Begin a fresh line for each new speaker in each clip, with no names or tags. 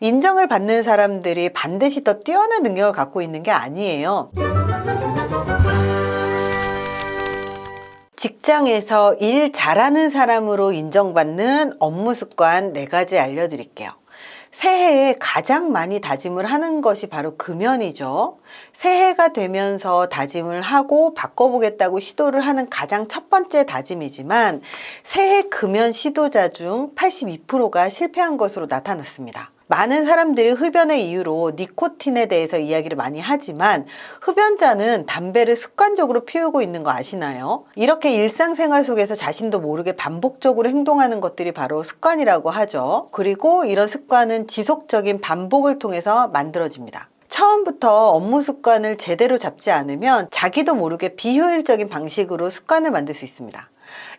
인정을 받는 사람들이 반드시 더 뛰어난 능력을 갖고 있는 게 아니에요. 직장에서 일 잘하는 사람으로 인정받는 업무 습관 4가지 알려드릴게요. 새해에 가장 많이 다짐을 하는 것이 바로 금연이죠. 새해가 되면서 다짐을 하고 바꿔보겠다고 시도를 하는 가장 첫 번째 다짐이지만 새해 금연 시도자 중 82%가 실패한 것으로 나타났습니다. 많은 사람들이 흡연의 이유로 니코틴에 대해서 이야기를 많이 하지만 흡연자는 담배를 습관적으로 피우고 있는 거 아시나요? 이렇게 일상생활 속에서 자신도 모르게 반복적으로 행동하는 것들이 바로 습관이라고 하죠. 그리고 이런 습관은 지속적인 반복을 통해서 만들어집니다. 처음부터 업무 습관을 제대로 잡지 않으면 자기도 모르게 비효율적인 방식으로 습관을 만들 수 있습니다.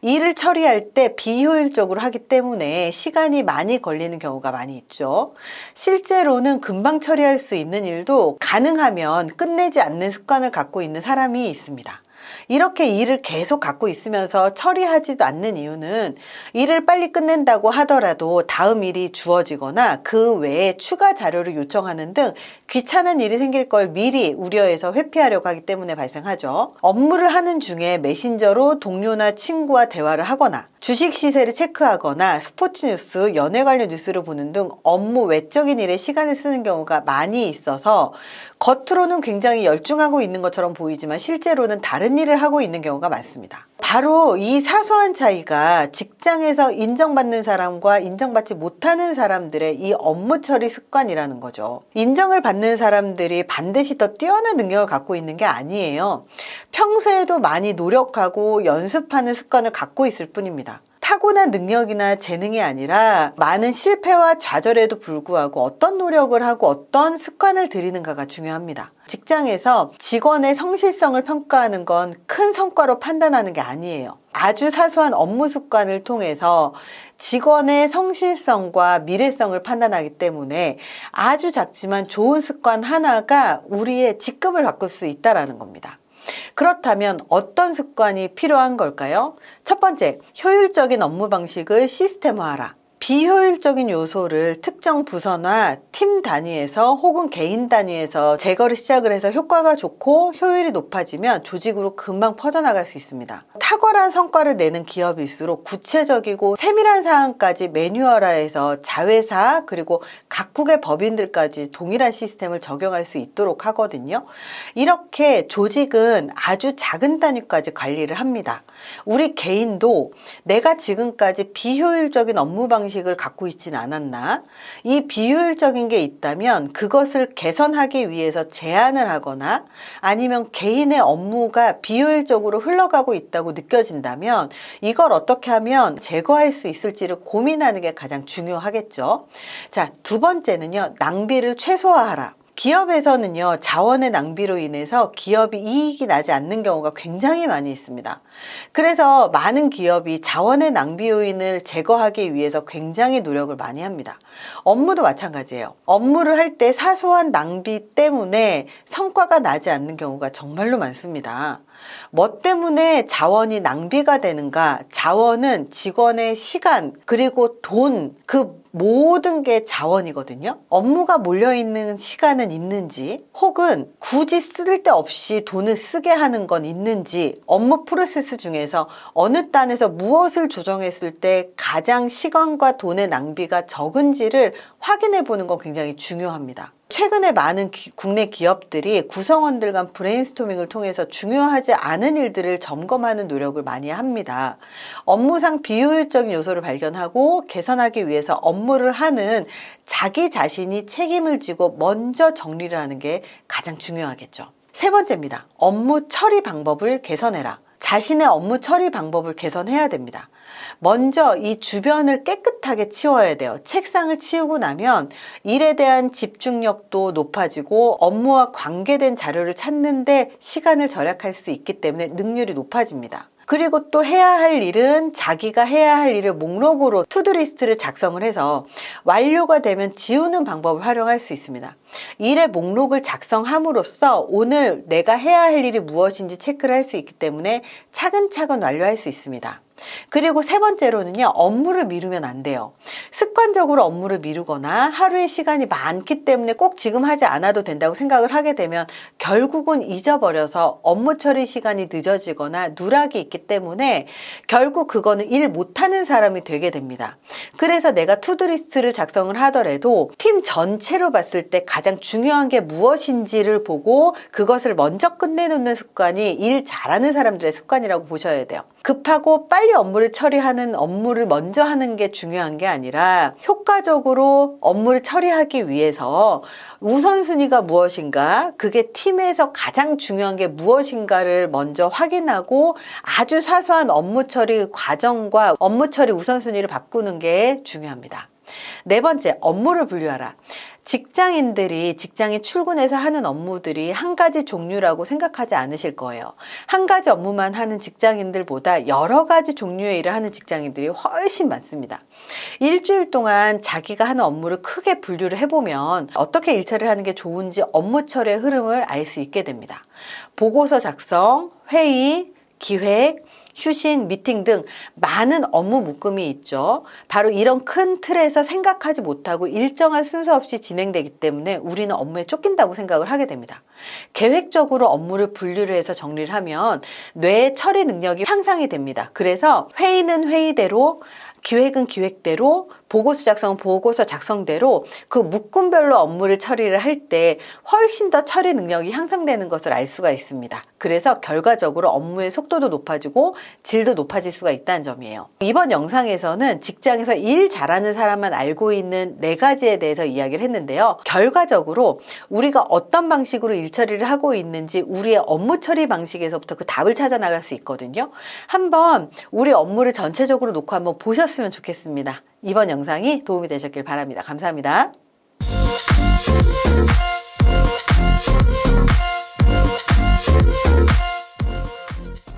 일을 처리할 때 비효율적으로 하기 때문에 시간이 많이 걸리는 경우가 많이 있죠. 실제로는 금방 처리할 수 있는 일도 가능하면 끝내지 않는 습관을 갖고 있는 사람이 있습니다. 이렇게 일을 계속 갖고 있으면서 처리하지도 않는 이유는 일을 빨리 끝낸다고 하더라도 다음 일이 주어지거나 그 외에 추가 자료를 요청하는 등 귀찮은 일이 생길 걸 미리 우려해서 회피하려고 하기 때문에 발생하죠. 업무를 하는 중에 메신저로 동료나 친구와 대화를 하거나 주식 시세를 체크하거나 스포츠 뉴스, 연애 관련 뉴스를 보는 등 업무 외적인 일에 시간을 쓰는 경우가 많이 있어서 겉으로는 굉장히 열중하고 있는 것처럼 보이지만 실제로는 다른 일을 하고 있는 경우가 많습니다. 바로 이 사소한 차이가 직장에서 인정받는 사람과 인정받지 못하는 사람들의 이 업무 처리 습관이라는 거죠. 인정을 받는 사람들이 반드시 더 뛰어난 능력을 갖고 있는 게 아니에요. 평소에도 많이 노력하고 연습하는 습관을 갖고 있을 뿐입니다. 타고난 능력이나 재능이 아니라 많은 실패와 좌절에도 불구하고 어떤 노력을 하고 어떤 습관을 들이는가가 중요합니다. 직장에서 직원의 성실성을 평가하는 건 큰 성과로 판단하는 게 아니에요. 아주 사소한 업무 습관을 통해서 직원의 성실성과 미래성을 판단하기 때문에 아주 작지만 좋은 습관 하나가 우리의 직급을 바꿀 수 있다는 겁니다. 그렇다면 어떤 습관이 필요한 걸까요? 첫 번째, 효율적인 업무 방식을 시스템화하라. 비효율적인 요소를 특정 부서나 팀 단위에서 혹은 개인 단위에서 제거를 시작을 해서 효과가 좋고 효율이 높아지면 조직으로 금방 퍼져나갈 수 있습니다. 탁월한 성과를 내는 기업일수록 구체적이고 세밀한 사항까지 매뉴얼화해서 자회사 그리고 각국의 법인들까지 동일한 시스템을 적용할 수 있도록 하거든요. 이렇게 조직은 아주 작은 단위까지 관리를 합니다. 우리 개인도 내가 지금까지 비효율적인 업무 방식을 갖고 있지는 않았나? 이 비효율적인 게 있다면 그것을 개선하기 위해서 제안을 하거나 아니면 개인의 업무가 비효율적으로 흘러가고 있다고 느껴진다면 이걸 어떻게 하면 제거할 수 있을지를 고민하는 게 가장 중요하겠죠. 자, 두 번째는요, 낭비를 최소화하라. 기업에서는요, 자원의 낭비로 인해서 기업이 이익이 나지 않는 경우가 굉장히 많이 있습니다. 그래서 많은 기업이 자원의 낭비 요인을 제거하기 위해서 굉장히 노력을 많이 합니다. 업무도 마찬가지예요. 업무를 할 때 사소한 낭비 때문에 성과가 나지 않는 경우가 정말로 많습니다. 뭐 때문에 자원이 낭비가 되는가? 자원은 직원의 시간 그리고 돈, 그 모든 게 자원이거든요. 업무가 몰려있는 시간은 있는지 혹은 굳이 쓸데없이 돈을 쓰게 하는 건 있는지 업무 프로세스 중에서 어느 단에서 무엇을 조정했을 때 가장 시간과 돈의 낭비가 적은지를 확인해 보는 건 굉장히 중요합니다. 최근에 많은 국내 기업들이 구성원들 간 브레인스토밍을 통해서 중요하지 않은 일들을 점검하는 노력을 많이 합니다. 업무상 비효율적인 요소를 발견하고 개선하기 위해서 업무를 하는 자기 자신이 책임을 지고 먼저 정리를 하는 게 가장 중요하겠죠. 세 번째입니다. 업무 처리 방법을 개선해라. 자신의 업무 처리 방법을 개선해야 됩니다. 먼저 이 주변을 깨끗하게 치워야 돼요. 책상을 치우고 나면 일에 대한 집중력도 높아지고 업무와 관계된 자료를 찾는데 시간을 절약할 수 있기 때문에 능률이 높아집니다. 그리고 또 해야 할 일은 자기가 해야 할 일을 목록으로 투두리스트를 작성을 해서 완료가 되면 지우는 방법을 활용할 수 있습니다. 일의 목록을 작성함으로써 오늘 내가 해야 할 일이 무엇인지 체크를 할 수 있기 때문에 차근차근 완료할 수 있습니다. 그리고 세 번째로는요, 업무를 미루면 안 돼요. 습관적으로 업무를 미루거나 하루에 시간이 많기 때문에 꼭 지금 하지 않아도 된다고 생각을 하게 되면 결국은 잊어버려서 업무 처리 시간이 늦어지거나 누락이 있기 때문에 결국 그거는 일 못하는 사람이 되게 됩니다. 그래서 내가 투두리스트를 작성을 하더라도 팀 전체로 봤을 때 가장 중요한 게 무엇인지를 보고 그것을 먼저 끝내놓는 습관이 일 잘하는 사람들의 습관이라고 보셔야 돼요. 급하고 빨리 업무를 처리하는 업무를 먼저 하는 게 중요한 게 아니라 효과적으로 업무를 처리하기 위해서 우선순위가 무엇인가, 그게 팀에서 가장 중요한 게 무엇인가를 먼저 확인하고 아주 사소한 업무 처리 과정과 업무 처리 우선순위를 바꾸는 게 중요합니다. 네 번째, 업무를 분류하라. 직장인들이 직장에 출근해서 하는 업무들이 한 가지 종류라고 생각하지 않으실 거예요. 한 가지 업무만 하는 직장인들보다 여러 가지 종류의 일을 하는 직장인들이 훨씬 많습니다. 일주일 동안 자기가 하는 업무를 크게 분류를 해보면 어떻게 일 처리를 하는 게 좋은지 업무 처리의 흐름을 알 수 있게 됩니다. 보고서 작성, 회의, 기획, 휴식, 미팅 등 많은 업무 묶음이 있죠. 바로 이런 큰 틀에서 생각하지 못하고 일정한 순서 없이 진행되기 때문에 우리는 업무에 쫓긴다고 생각을 하게 됩니다. 계획적으로 업무를 분류를 해서 정리를 하면 뇌의 처리 능력이 향상이 됩니다. 그래서 회의는 회의대로, 기획은 기획대로, 보고서 작성은 보고서 작성대로 그 묶음별로 업무를 처리를 할 때 훨씬 더 처리 능력이 향상되는 것을 알 수가 있습니다. 그래서 결과적으로 업무의 속도도 높아지고 질도 높아질 수가 있다는 점이에요. 이번 영상에서는 직장에서 일 잘하는 사람만 알고 있는 4가지에 대해서 이야기를 했는데요. 결과적으로 우리가 어떤 방식으로 일 처리를 하고 있는지 우리의 업무 처리 방식에서부터 그 답을 찾아 나갈 수 있거든요. 한번 우리 업무를 전체적으로 놓고 한번 보셨으면 좋겠습니다. 이번 영상이 도움이 되셨길 바랍니다. 감사합니다.